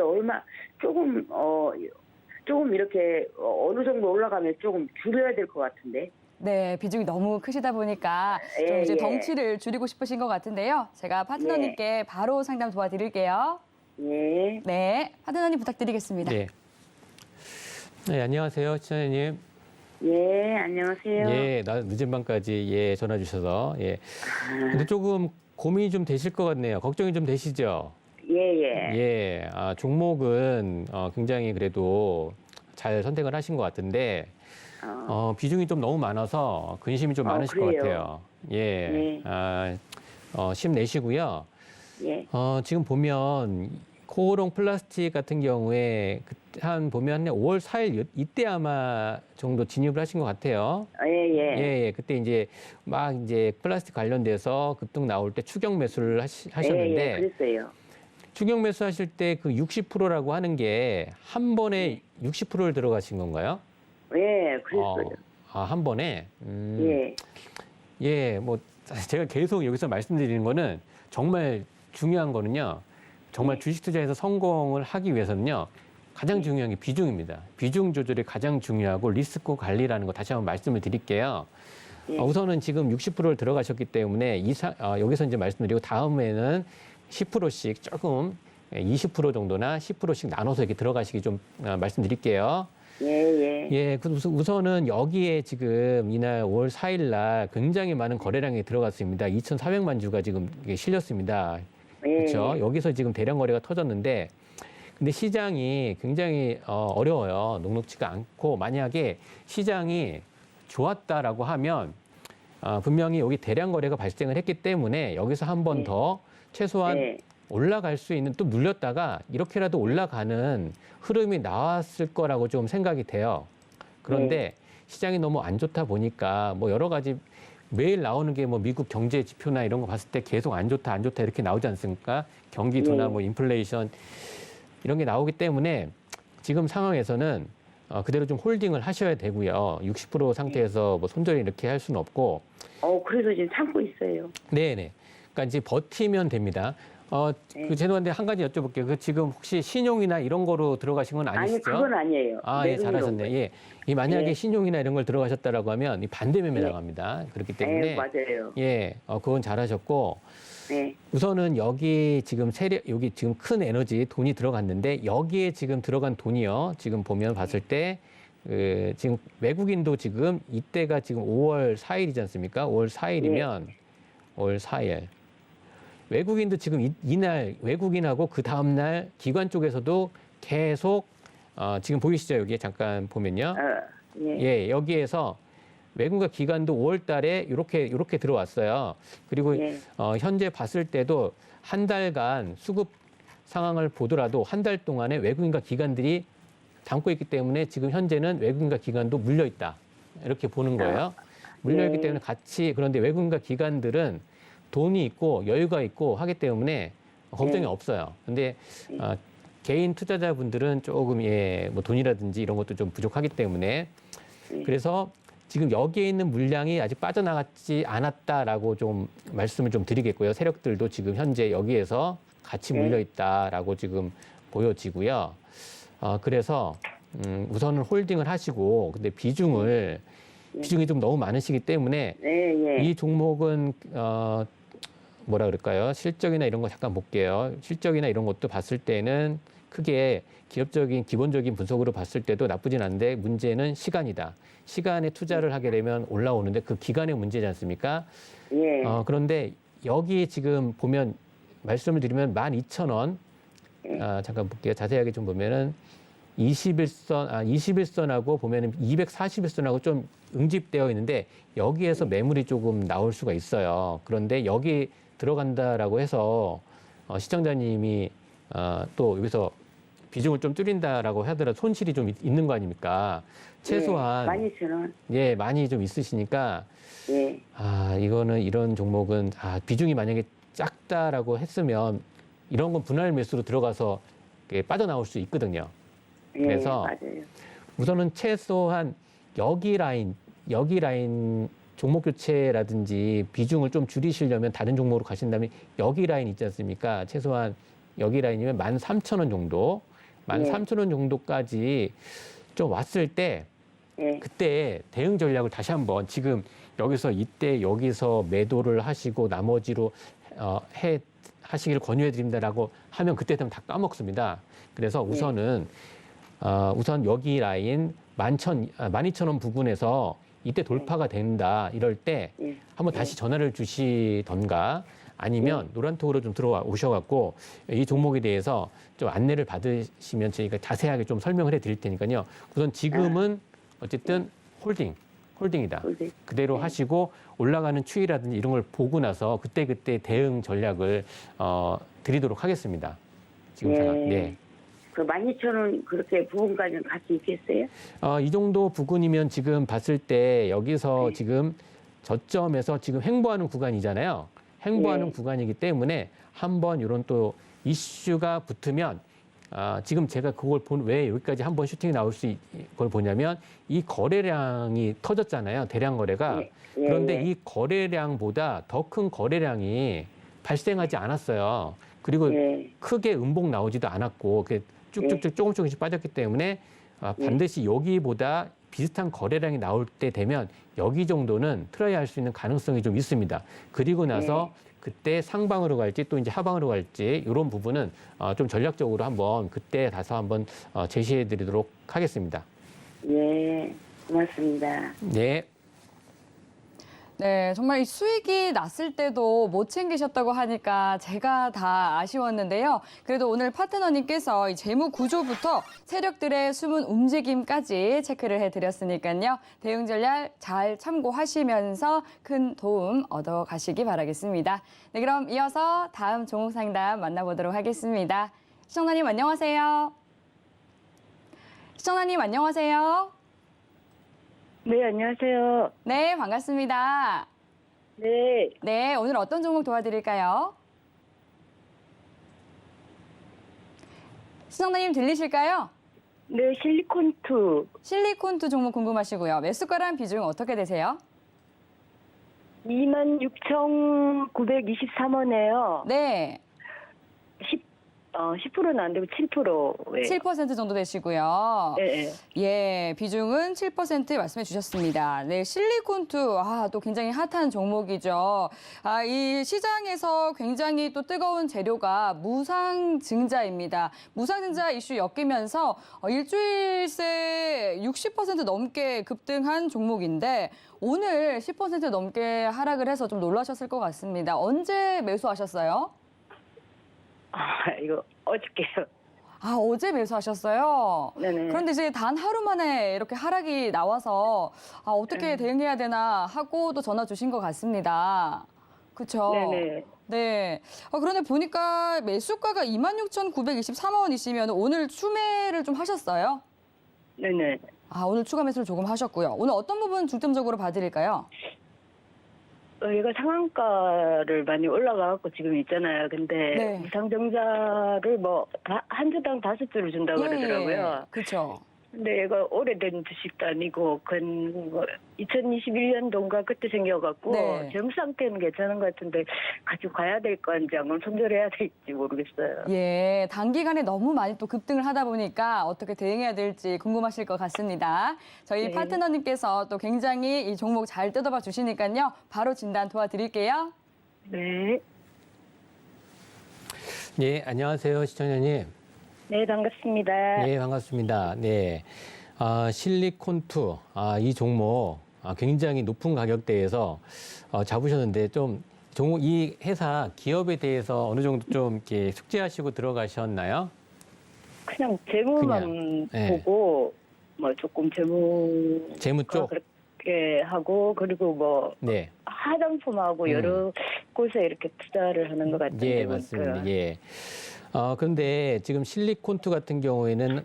조금 이렇게 어느 정도 올라가면 조금 줄여야 될 것 같은데. 네, 비중이 너무 크시다 보니까 좀 예, 이제 예. 덩치를 줄이고 싶으신 것 같은데요. 제가 파트너님께 바로 상담 도와드릴게요. 예. 네, 파트너님 부탁드리겠습니다. 네. 네, 안녕하세요, 시청자님. 예, 안녕하세요. 예, 늦은 밤까지 전화 주셔서 근데 조금 고민이 좀 되실 것 같네요. 걱정이 좀 되시죠? 예. 종목은 굉장히 그래도 잘 선택을 하신 것 같은데 비중이 좀 너무 많아서 근심이 좀 많으실 것 그래요? 같아요. 네. 힘내시고요. 예. 지금 보면 코오롱 플라스틱 같은 경우에 보면 5월 4일 이때 아마 정도 진입을 하신 것 같아요. 예. 그때 이제 막 이제 플라스틱 관련돼서 급등 나올 때 추격 매수를 하셨는데 예, 그랬어요. 추격 매수 하실 때 그 60%라고 하는 게 한 번에 60%를 들어가신 건가요? 예, 그랬어요. 한 번에? 예. 뭐 제가 계속 여기서 말씀드리는 거는 정말 중요한 거는요. 정말 주식 투자에서 성공을 하기 위해서는요. 가장 중요한 게 비중입니다. 비중 조절이 가장 중요하고 리스크 관리라는 거 다시 한번 말씀을 드릴게요. 우선은 지금 60%를 들어가셨기 때문에 여기서 이제 말씀드리고 다음에는 10%씩 조금 20% 정도나 10%씩 나눠서 이렇게 들어가시기 좀 말씀드릴게요. 예. 우선은 여기에 지금 이날 5월 4일 날 굉장히 많은 거래량이 들어갔습니다. 2,400만 주가 지금 이게 실렸습니다. 그렇죠? 여기서 지금 대량 거래가 터졌는데 근데 시장이 굉장히 어려워요. 녹록지가 않고 만약에 시장이 좋았다라고 하면 분명히 여기 대량 거래가 발생을 했기 때문에 여기서 한 번 더 최소한 올라갈 수 있는 또 눌렸다가 이렇게라도 올라가는 흐름이 나왔을 거라고 좀 생각이 돼요. 그런데 시장이 너무 안 좋다 보니까 뭐 여러 가지 매일 나오는 게 뭐 미국 경제 지표나 이런 거 봤을 때 계속 안 좋다 이렇게 나오지 않습니까? 경기도나 뭐 인플레이션 이런 게 나오기 때문에 지금 상황에서는 그대로 좀 홀딩을 하셔야 되고요. 60% 상태에서 뭐 손절이 이렇게 할 수는 없고. 그래서 지금 참고 있어요. 네네. 그러니까 이제 버티면 됩니다. 죄송한데 한 가지 여쭤볼게요. 지금 혹시 신용이나 이런 거로 들어가신 건 아니시죠? 아니, 그건 아니에요. 예, 잘하셨네. 이 만약에 신용이나 이런 걸 들어가셨다라고 하면 이 반대 매매 나갑니다. 그렇기 때문에. 맞아요. 그건 잘하셨고. 네. 우선은 여기 지금 여기 지금 큰 에너지 돈이 들어갔는데 여기에 지금 들어간 돈이요. 지금 보면 봤을 때 지금 외국인도 지금 이때가 지금 5월 4일이지 않습니까? 5월 4일이면 5월 4일. 외국인도 지금 이날 외국인하고 그 다음날 기관 쪽에서도 계속 지금 보이시죠? 여기 잠깐 보면요. 여기에서 외국인과 기관도 5월 달에 이렇게 들어왔어요. 그리고 현재 봤을 때도 한 달간 수급 상황을 보더라도 한 달 동안에 외국인과 기관들이 담고 있기 때문에 지금 현재는 외국인과 기관도 물려 있다. 이렇게 보는 거예요. 물려 있기 때문에 같이 그런데 외국인과 기관들은 돈이 있고 여유가 있고 하기 때문에 걱정이 없어요. 근데 개인 투자자분들은 조금 뭐 돈이라든지 이런 것도 좀 부족하기 때문에 그래서 지금 여기에 있는 물량이 아직 빠져나갔지 않았다라고 좀 말씀을 좀 드리겠고요. 세력들도 지금 현재 여기에서 같이 물려 있다라고 지금 보여지고요. 그래서 우선은 홀딩을 하시고 근데 비중이 좀 너무 많으시기 때문에 네, 예. 이 종목은 뭐라 그럴까요? 실적이나 이런 거 잠깐 볼게요. 실적이나 이런 것도 봤을 때는 크게 기본적인 분석으로 봤을 때도 나쁘진 않은데 문제는 시간이다. 시간에 투자를 하게 되면 올라오는데 그 기간의 문제지 않습니까? 예. 그런데 여기 지금 보면 말씀을 드리면 12,000원. 잠깐 볼게요. 자세하게 좀 보면은 21선하고 보면은 241선하고 좀 응집되어 있는데 여기에서 매물이 조금 나올 수가 있어요. 그런데 여기 들어간다라고 해서 시청자님이 또 여기서 비중을 좀 줄인다라고 하더라도 손실이 좀 있는 거 아닙니까? 최소한 12,000원. 예, 많이 좀 있으시니까 예. 이거는 이런 종목은 비중이 만약에 작다라고 했으면 이런 건 분할 매수로 들어가서 빠져나올 수 있거든요. 예, 그래서 맞아요. 우선은 최소한 여기 라인 종목 교체라든지 비중을 좀 줄이시려면 다른 종목으로 가신다면 여기 라인 있지 않습니까? 최소한 여기 라인이면 13,000원 정도, 13,000원 정도까지 좀 왔을 때 예. 그때 대응 전략을 다시 한번 지금 여기서 매도를 하시고 나머지로 하시기를 권유해 드립니다라고 하면 그때 되면 다 까먹습니다. 그래서 우선 여기 라인 12,000원 부근에서 이때 돌파가 된다 이럴 때 한번 다시 전화를 주시던가 아니면 노란톡으로 좀 들어와 오셔갖고 이 종목에 대해서 좀 안내를 받으시면 저희가 자세하게 좀 설명을 해드릴 테니까요. 우선 지금은 어쨌든 홀딩이다. 그대로 하시고 올라가는 추이라든지 이런 걸 보고 나서 그때 대응 전략을 드리도록 하겠습니다. 지금 상황. 네. 그 12,000원 그렇게 부분까지는 같이 있겠어요? 이 정도 부근이면 지금 봤을 때 여기서 지금 저점에서 지금 횡보하는 구간이잖아요. 횡보하는 구간이기 때문에 한번 이런 또 이슈가 붙으면 지금 제가 그걸 왜 여기까지 한번 슈팅이 나올 걸 보냐면 이 거래량이 터졌잖아요. 대량 거래가. 그런데 이 거래량보다 더 큰 거래량이 발생하지 않았어요. 그리고 크게 음봉 나오지도 않았고 쭉쭉쭉 조금씩 빠졌기 때문에 반드시 여기보다 비슷한 거래량이 나올 때 되면 여기 정도는 트라이 할 수 있는 가능성이 좀 있습니다. 그리고 나서 그때 상방으로 갈지 또 이제 하방으로 갈지 이런 부분은 좀 전략적으로 한번 그때 가서 한번 제시해 드리도록 하겠습니다. 예, 고맙습니다. 네. 네, 정말 이 수익이 났을 때도 못 챙기셨다고 하니까 제가 다 아쉬웠는데요. 그래도 오늘 파트너님께서 이 재무 구조부터 세력들의 숨은 움직임까지 체크를 해드렸으니까요. 대응 전략 잘 참고하시면서 큰 도움 얻어가시기 바라겠습니다. 네, 그럼 이어서 다음 종목 상담 만나보도록 하겠습니다. 시청자님 안녕하세요. 시청자님 안녕하세요. 네, 안녕하세요. 네, 반갑습니다. 네, 네, 오늘 어떤 종목 도와드릴까요? 시청자님 들리실까요? 네, 실리콘2 실리콘2 종목 궁금하시고요. 매수가랑 비중 어떻게 되세요? 26,923원에요. 네, 10%는 안 되고 7%예요. 7% 정도 되시고요. 네, 예, 비중은 7% 말씀해 주셨습니다. 네, 실리콘2, 또 굉장히 핫한 종목이죠. 이 시장에서 굉장히 또 뜨거운 재료가 무상증자입니다. 무상증자 이슈 엮이면서 일주일 새 60% 넘게 급등한 종목인데 오늘 10% 넘게 하락을 해서 좀 놀라셨을 것 같습니다. 언제 매수하셨어요? 이거 어저께요. 어제 매수하셨어요? 네네. 그런데 이제 단 하루 만에 이렇게 하락이 나와서 어떻게 대응해야 되나 하고 또 전화 주신 것 같습니다. 그렇죠? 네네. 네. 그런데 보니까 매수가가 26,923원이시면 오늘 추매를 좀 하셨어요? 네네. 오늘 추가 매수를 조금 하셨고요. 오늘 어떤 부분 중점적으로 봐드릴까요? 얘가 상한가를 많이 올라가갖고 지금 있잖아요. 근데 네. 무상증자를 한 주당 5주를 준다고 그러더라고요. 그렇죠. 근데 얘가 오래된 주식도 아니고 2021년도인가 그때 생겨갖고 네. 재무 상태는 괜찮은 것 같은데 가지고 가야 될 건지 아니면 손절해야 될지 모르겠어요. 예, 단기간에 너무 많이 또 급등을 하다 보니까 어떻게 대응해야 될지 궁금하실 것 같습니다. 저희 네. 파트너님께서 또 굉장히 이 종목 잘 뜯어봐 주시니까요. 바로 진단 도와드릴게요. 네. 네, 안녕하세요, 시청자님. 네, 반갑습니다. 네, 반갑습니다. 네. 실리콘2, 이 종목 굉장히 높은 가격대에서 잡으셨는데 좀 종목 이 회사 기업에 대해서 어느 정도 좀 이렇게 숙지하시고 들어가셨나요? 그냥 재무만 그냥, 네. 보고 뭐 조금 재무 쪽? 그렇게 하고 그리고 뭐 네. 화장품하고 여러 곳에 이렇게 투자를 하는 것 같은데. 예, 맞습니다. 예. 그런데 지금 실리콘2 같은 경우에는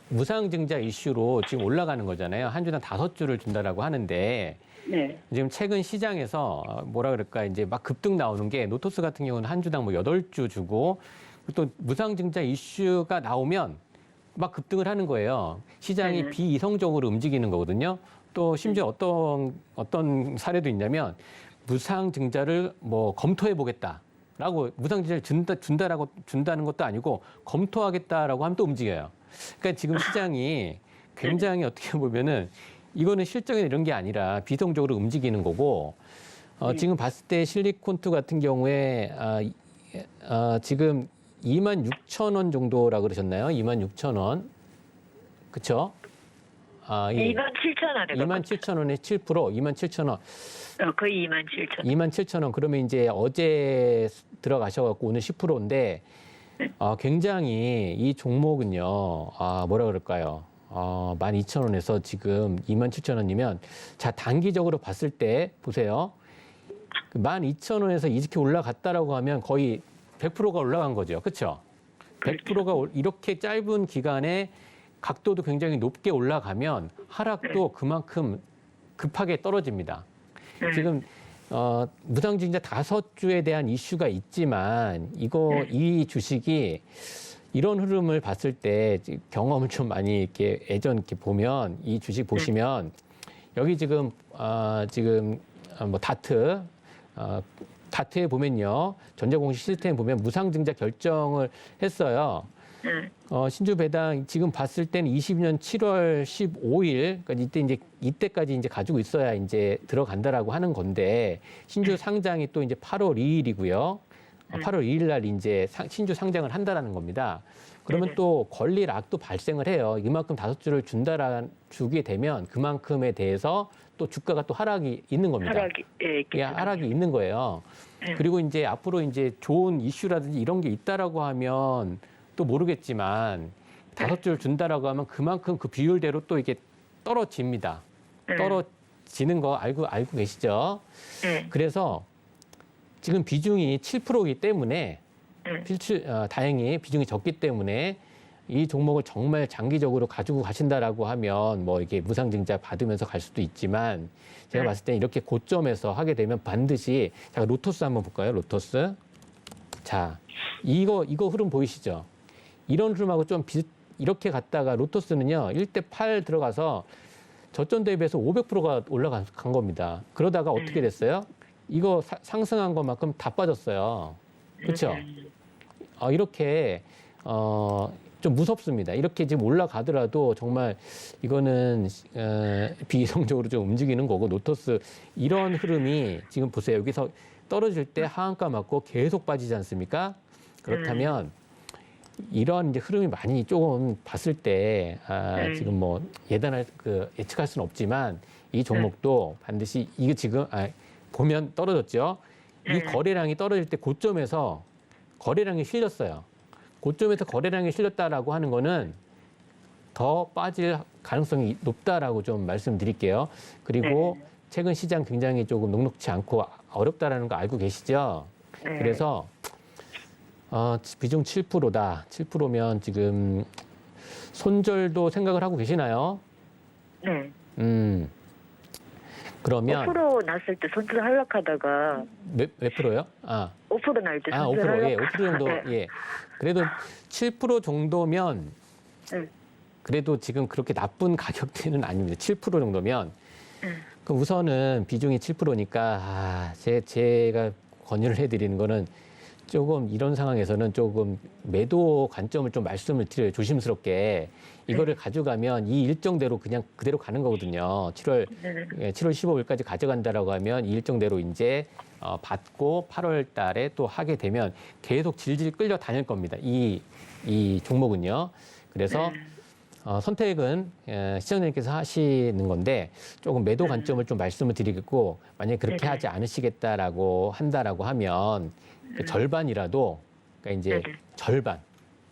무상증자 이슈로 지금 올라가는 거잖아요. 한 주당 5주를 준다라고 하는데 네. 지금 최근 시장에서 뭐라 그럴까 이제 막 급등 나오는 게 노토스 같은 경우는 한 주당 뭐 8주 주고 또 무상증자 이슈가 나오면 막 급등을 하는 거예요. 시장이 비이성적으로 움직이는 거거든요. 또 심지어 어떤 사례도 있냐면 무상증자를 뭐 검토해 보겠다라고 무상증자를 준다는 것도 아니고 검토하겠다라고 하면 또 움직여요. 그러니까 지금 시장이 굉장히 어떻게 보면은 이거는 실적이나 이런 게 아니라 비성적으로 움직이는 거고 지금 봤을 때 실리콘2 같은 경우에 지금 26,000원 정도라 그러셨나요? 26,000원. 그쵸? 예. 27,000원에 27,000원에 7%, 27,000원. 거의 27,000원. 27,000원. 그러면 이제 어제 들어가셔갖고 오늘 10%인데, 굉장히 이 종목은요, 뭐라 그럴까요? 12,000원에서 지금 27,000원이면, 자, 단기적으로 봤을 때, 보세요. 12,000원에서 이렇게 올라갔다라고 하면 거의 100%가 올라간 거죠. 그렇죠? 100%가 이렇게 짧은 기간에 각도도 굉장히 높게 올라가면 하락도 그만큼 급하게 떨어집니다. 지금 무상증자 5주에 대한 이슈가 있지만 이 주식이 이런 흐름을 봤을 때 경험을 좀 많이 이렇게 예전 이렇게 보면 이 주식 보시면 여기 지금 뭐 다트에 보면요. 전자공시 시스템에 보면 무상증자 결정을 했어요. 신주 배당 지금 봤을 때는 20년 7월 15일, 그러니까 이때까지 이제 가지고 있어야 이제 들어간다라고 하는 건데 신주 상장이 또 이제 8월 2일이고요. 8월 2일 날 이제 신주 상장을 한다라는 겁니다. 그러면 또 권리락도 발생을 해요. 이만큼 5주를 주게 되면 그만큼에 대해서 또 주가가 또 하락이 있는 겁니다. 하락이 있는 거예요. 그리고 이제 앞으로 이제 좋은 이슈라든지 이런 게 있다라고 하면 또 모르겠지만 5주를 준다라고 하면 그만큼 그 비율대로 또 이게 떨어집니다. 떨어지는 거 알고 계시죠? 그래서 지금 비중이 7%이기 때문에 다행히 비중이 적기 때문에 이 종목을 정말 장기적으로 가지고 가신다라고 하면 뭐 이게 무상증자 받으면서 갈 수도 있지만 제가 봤을 때 이렇게 고점에서 하게 되면 반드시 자, 로토스 한번 볼까요? 로토스. 자, 이거 흐름 보이시죠? 이런 흐름하고 좀 이렇게 갔다가 로토스는요. 1대8 들어가서 저점 대비해서 500%가 올라간 겁니다. 그러다가 어떻게 됐어요? 이거 상승한 것만큼 다 빠졌어요. 그렇죠? 이렇게 좀 무섭습니다. 이렇게 지금 올라가더라도 정말 이거는 비이성적으로 좀 움직이는 거고 노토스 이런 흐름이 지금 보세요. 여기서 떨어질 때 하한가 맞고 계속 빠지지 않습니까? 그렇다면 이런 이제 흐름이 많이 조금 봤을 때 지금 뭐 예측할 수는 없지만 이 종목도 반드시 이게 지금 보면 떨어졌죠. 이 거래량이 떨어질 때 고점에서 거래량이 실렸어요. 고점에서 거래량이 실렸다라고 하는 거는 더 빠질 가능성이 높다라고 좀 말씀드릴게요. 그리고 최근 시장 굉장히 조금 녹록치 않고 어렵다라는 거 알고 계시죠? 그래서 비중 7%다. 7%면 지금 손절도 생각을 하고 계시나요? 네. 그러면 5% 났을 때 손절 하락하다가 몇 프로요? 5% 날 때 손절 5%, 하락. 예, 5% 정도, 예. 그래도 7% 정도면 그래도 지금 그렇게 나쁜 가격대는 아닙니다. 7% 정도면. 그 우선은 비중이 7%니까 제가 권유를 해드리는 거는 조금 이런 상황에서는 조금 매도 관점을 좀 말씀을 드려요. 조심스럽게. 이거를 가져가면 이 일정대로 그냥 그대로 가는 거거든요. 7월 15일까지 가져간다라고 하면 이 일정대로 이제 받고 8월 달에 또 하게 되면 계속 질질 끌려 다닐 겁니다. 이 종목은요. 그래서 선택은 시청자님께서 하시는 건데 조금 매도 관점을 좀 말씀을 드리겠고 만약에 그렇게 하지 않으시겠다라고 한다라고 하면 그 절반이라도 그러니까 이제 절반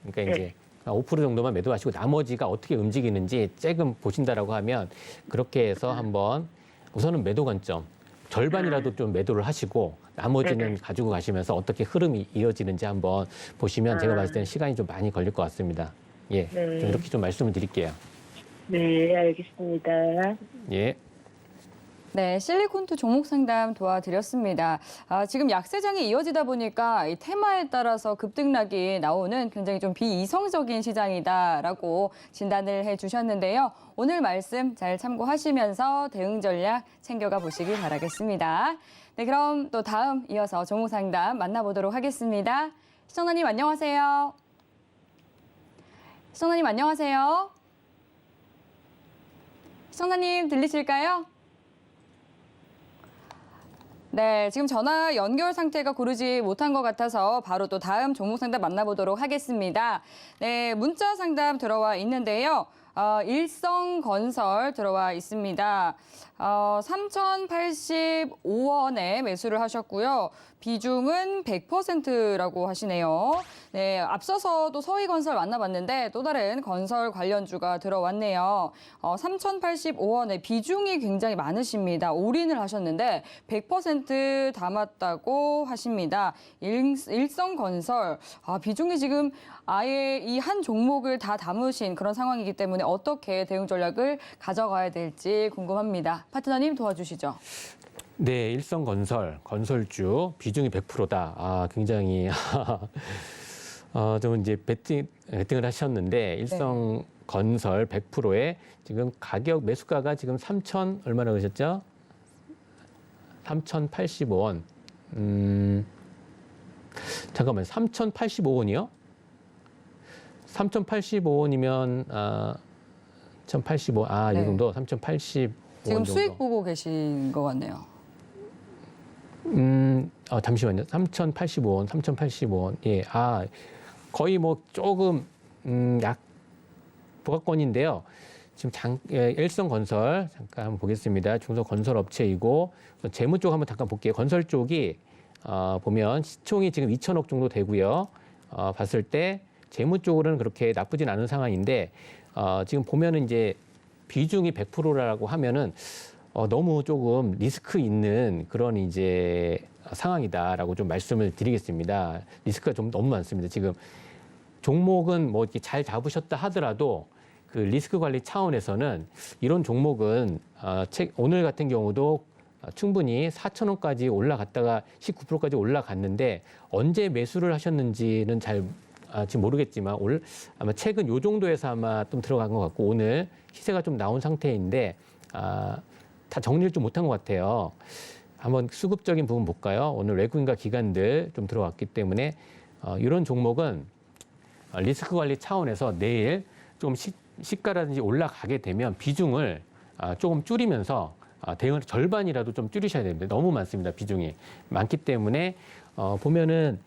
그러니까 이제 5% 정도만 매도하시고 나머지가 어떻게 움직이는지 조금 보신다라고 하면 그렇게 해서 한번 우선은 매도 관점 절반이라도 좀 매도를 하시고 나머지는 가지고 가시면서 어떻게 흐름이 이어지는지 한번 보시면 제가 봤을 때는 시간이 좀 많이 걸릴 것 같습니다. 예, 좀 이렇게 좀 말씀을 드릴게요. 네, 알겠습니다. 예. 네, 실리콘투 종목 상담 도와드렸습니다. 지금 약세장이 이어지다 보니까 이 테마에 따라서 급등락이 나오는 굉장히 좀 비이성적인 시장이다라고 진단을 해주셨는데요. 오늘 말씀 잘 참고하시면서 대응 전략 챙겨가 보시길 바라겠습니다. 네, 그럼 또 다음 이어서 종목 상담 만나보도록 하겠습니다. 시청자님 안녕하세요. 시청자님 안녕하세요. 시청자님 들리실까요? 네, 지금 전화 연결 상태가 고르지 못한 것 같아서 바로 또 다음 종목 상담 만나보도록 하겠습니다. 네, 문자 상담 들어와 있는데요. 일성건설 들어와 있습니다. 3,085원에 매수를 하셨고요. 비중은 100%라고 하시네요. 네, 앞서서도 서희건설 만나봤는데 또 다른 건설 관련주가 들어왔네요. 3,085원에 비중이 굉장히 많으십니다. 올인을 하셨는데 100% 담았다고 하십니다. 일성건설, 비중이 지금 아예 이 한 종목을 다 담으신 그런 상황이기 때문에 어떻게 대응 전략을 가져가야 될지 궁금합니다. 파트너님 도와주시죠. 네, 일성건설, 건설주 비중이 100%다. 굉장히 좀 이제 베팅을 하셨는데 일성건설 100%에 지금 가격 매수가가 지금 3천 얼마나 그러셨죠? 3,085원. 잠깐만요. 3,085원이요? 3,085원이면 1,085. 이 네. 정도 3,085원 지금 정도. 수익 보고 계신 것 같네요. 잠시만요. 3,085원, 3,085원. 예, 거의 뭐 조금 약 보합권인데요. 지금 일성건설 잠깐 한번 보겠습니다. 중소건설업체이고 재무 쪽 한번 잠깐 볼게요. 건설 쪽이 보면 시총이 지금 2천억 정도 되고요. 봤을 때 재무 쪽으로는 그렇게 나쁘진 않은 상황인데 지금 보면은 이제 비중이 100%라고 하면은 너무 조금 리스크 있는 그런 이제 상황이다라고 좀 말씀을 드리겠습니다. 리스크가 좀 너무 많습니다. 지금 종목은 뭐 이렇게 잘 잡으셨다 하더라도 그 리스크 관리 차원에서는 이런 종목은 오늘 같은 경우도 충분히 4,000원까지 올라갔다가 19%까지 올라갔는데 언제 매수를 하셨는지는 잘 지금 모르겠지만 아마 최근 요 정도에서 아마 좀 들어간 것 같고 오늘 시세가 좀 나온 상태인데 다 정리를 좀 못한 것 같아요. 한번 수급적인 부분 볼까요? 오늘 외국인과 기관들 좀 들어왔기 때문에 이런 종목은 리스크 관리 차원에서 내일 좀 시가라든지 올라가게 되면 비중을 조금 줄이면서 대응을 절반이라도 좀 줄이셔야 됩니다. 너무 많습니다. 비중이 많기 때문에 보면은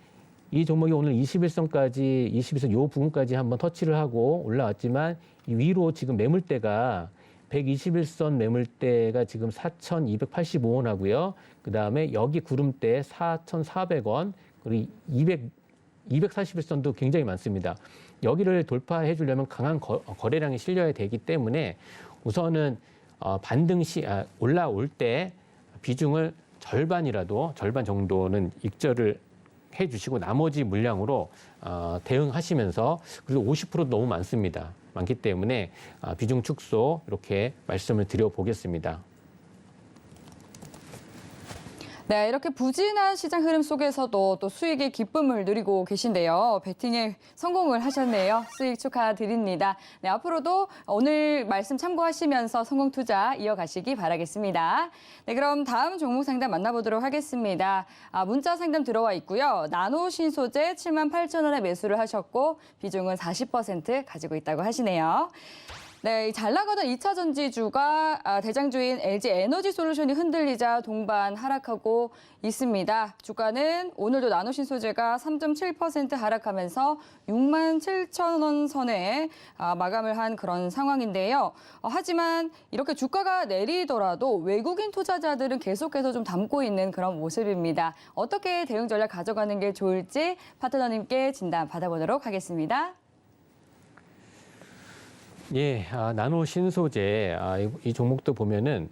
이 종목이 오늘 21선까지 요 부분까지 한번 터치를 하고 올라왔지만 이 위로 지금 매물대가 121선 매물대가 지금 4,285원 하고요. 그다음에 여기 구름대 4,400원 그리고 241선도 굉장히 많습니다. 여기를 돌파해 주려면 강한 거래량이 실려야 되기 때문에 우선은 반등 올라올 때 비중을 절반 정도는 익절을 해 주시고 나머지 물량으로 대응하시면서 그래도 50%도 너무 많습니다. 많기 때문에 비중 축소 이렇게 말씀을 드려보겠습니다. 네, 이렇게 부진한 시장 흐름 속에서도 또 수익의 기쁨을 누리고 계신데요. 베팅에 성공을 하셨네요. 수익 축하드립니다. 네, 앞으로도 오늘 말씀 참고하시면서 성공 투자 이어가시기 바라겠습니다. 네, 그럼 다음 종목 상담 만나보도록 하겠습니다. 문자 상담 들어와 있고요. 나노 신소재 78,000원에 매수를 하셨고 비중은 40% 가지고 있다고 하시네요. 네, 잘 나가던 2차 전지주가 대장주인 LG 에너지 솔루션이 흔들리자 동반 하락하고 있습니다. 주가는 오늘도 나노신소재가 3.7% 하락하면서 67,000원 선에 마감을 한 그런 상황인데요. 하지만 이렇게 주가가 내리더라도 외국인 투자자들은 계속해서 좀 담고 있는 그런 모습입니다. 어떻게 대응 전략 가져가는 게 좋을지 파트너님께 진단 받아보도록 하겠습니다. 예, 나노 신소재 이 종목도 보면은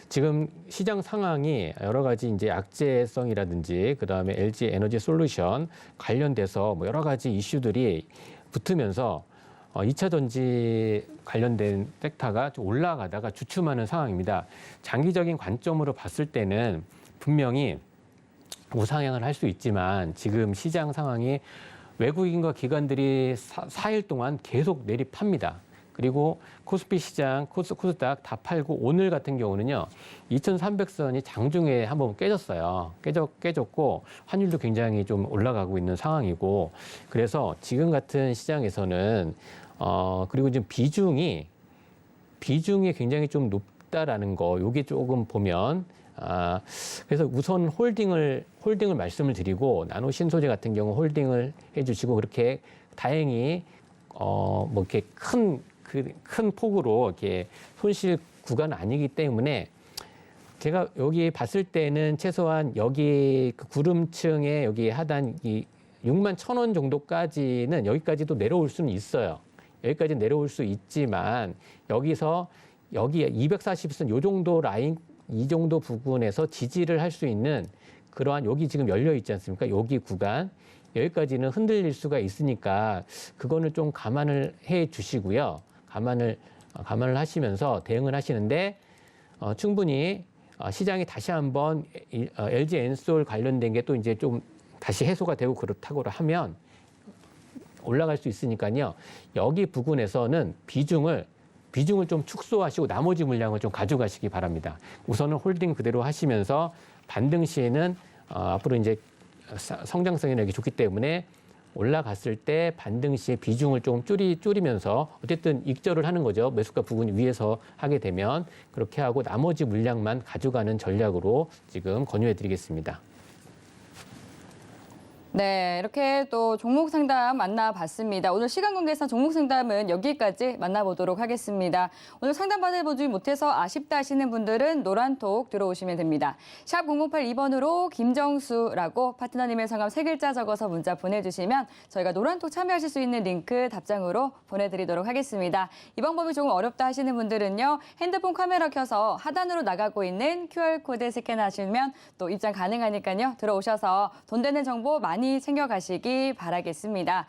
지금 시장 상황이 여러 가지 이제 악재성이라든지 그다음에 LG 에너지 솔루션 관련돼서 뭐 여러 가지 이슈들이 붙으면서 2차 전지 관련된 섹터가 좀 올라가다가 주춤하는 상황입니다. 장기적인 관점으로 봤을 때는 분명히 우상향을 할 수 있지만 지금 시장 상황이 외국인과 기관들이 4일 동안 계속 내리팝니다. 그리고 코스피 시장, 코스닥 다 팔고 오늘 같은 경우는요. 2300선이 장중에 한번 깨졌어요. 깨졌고 환율도 굉장히 좀 올라가고 있는 상황이고 그래서 지금 같은 시장에서는 그리고 지금 비중이 굉장히 좀 높다라는 거 요게 조금 보면 그래서 우선 홀딩을 말씀을 드리고 나노 신소재 같은 경우 홀딩을 해주시고 그렇게 다행히 뭐 이렇게 큰 폭으로 이렇게 손실 구간 아니기 때문에 제가 여기 봤을 때는 최소한 여기 그 구름층에 여기 하단 이 61,000원 정도까지는 여기까지도 내려올 수는 있어요. 여기까지 내려올 수 있지만 여기서 여기 240선 요 정도 라인 이 정도 부분에서 지지를 할 수 있는 그러한 여기 지금 열려 있지 않습니까? 여기 구간 여기까지는 흔들릴 수가 있으니까 그거는 좀 감안을 해 주시고요. 감안을 하시면서 대응을 하시는데 충분히 시장이 다시 한번 LG 엔솔 관련된 게 또 이제 좀 다시 해소가 되고 그렇다고 하면 올라갈 수 있으니까요. 여기 부분에서는 비중을 좀 축소하시고 나머지 물량을 좀 가져가시기 바랍니다. 우선은 홀딩 그대로 하시면서 반등 시에는 앞으로 이제 성장성이 되게 좋기 때문에 올라갔을 때 반등 시에 비중을 좀 줄이면서 어쨌든 익절을 하는 거죠. 매수가 부분이 위에서 하게 되면 그렇게 하고 나머지 물량만 가져가는 전략으로 지금 권유해 드리겠습니다. 네, 이렇게 또 종목 상담 만나봤습니다. 오늘 시간 관계상 종목 상담은 여기까지 만나보도록 하겠습니다. 오늘 상담 받아보지 못해서 아쉽다 하시는 분들은 노란톡 들어오시면 됩니다. 샵 0082번으로 김정수라고 파트너님의 성함 3글자 적어서 문자 보내주시면 저희가 노란톡 참여하실 수 있는 링크 답장으로 보내드리도록 하겠습니다. 이 방법이 조금 어렵다 하시는 분들은요. 핸드폰 카메라 켜서 하단으로 나가고 있는 QR코드 스캔하시면 또 입장 가능하니까요. 들어오셔서 돈 되는 정보 많이 챙겨가시기 바라겠습니다.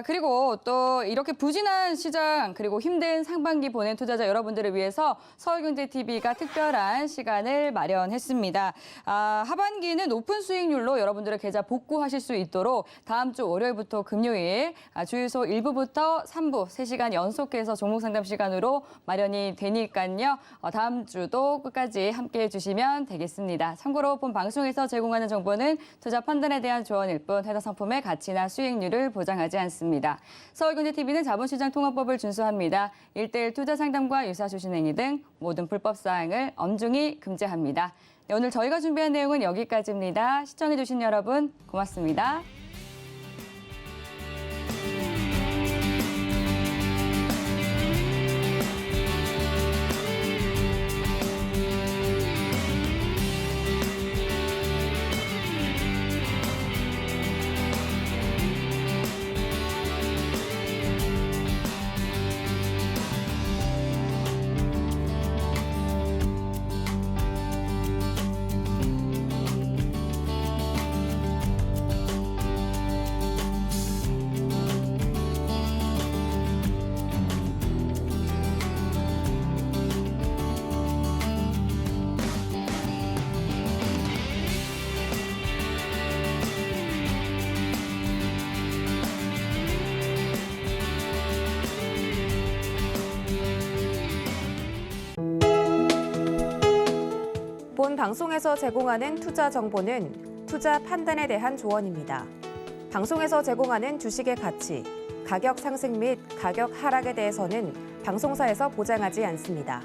그리고 또 이렇게 부진한 시장 그리고 힘든 상반기 보낸 투자자 여러분들을 위해서 서울경제TV가 특별한 시간을 마련했습니다. 하반기는 높은 수익률로 여러분들의 계좌 복구하실 수 있도록 다음 주 월요일부터 금요일 주유소 1부부터 3부 3시간 연속해서 종목 상담 시간으로 마련이 되니까요. 다음 주도 끝까지 함께해 주시면 되겠습니다. 참고로 본 방송에서 제공하는 정보는 투자 판단에 대한 조언일 뿐 해당 상품의 가치나 수익률을 보장하지 않습니다. 서울경제TV는 자본시장 통합법을 준수합니다. 1:1 투자 상담과 유사 수신 행위 등 모든 불법 사항을 엄중히 금지합니다. 네, 오늘 저희가 준비한 내용은 여기까지입니다. 시청해주신 여러분 고맙습니다. 본 방송에서 제공하는 투자 정보는 투자 판단에 대한 조언입니다. 방송에서 제공하는 주식의 가치, 가격 상승 및 가격 하락에 대해서는 방송사에서 보장하지 않습니다.